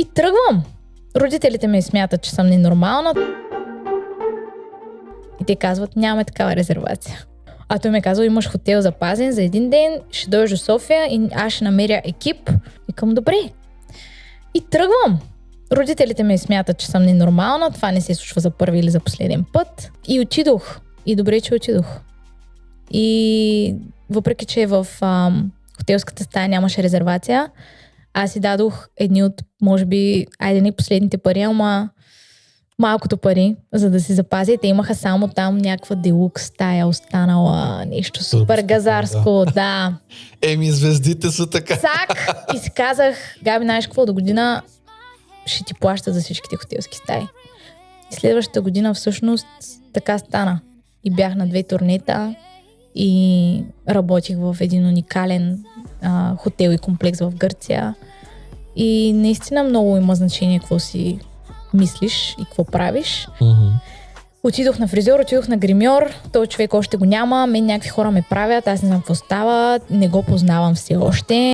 И тръгвам. Родителите ми смятат, че съм ненормална. И те казват, нямаме такава резервация. А той ме казва, имаш хотел запазен за един ден, ще дойдеш до София и аз ще намеря екип. Викам, добре. И тръгвам. Родителите ми смятат, че съм ненормална. Това не се случва за първи или за последен път. И отидох. И добре, че отидох. И въпреки, че в хотелската стая нямаше резервация, аз си дадох едни от, може би, не последните пари, ама малкото пари, за да си запазя. Те имаха само там някаква делукс стая останала, нещо супер газарско, да. Звездите са така. Цак! И си казах, Габи, знаеш какво, до година ще ти плаща за всичките хотелски стаи. И следващата година всъщност така стана. И бях на 2 турнета и работих в един уникален хотел и комплекс в Гърция. И наистина много има значение какво си мислиш и какво правиш. Mm-hmm. Отидох на фризьор, отидох на гримьор, този човек още го няма, мен някакви хора ме правят, аз не знам какво става, не го познавам все още.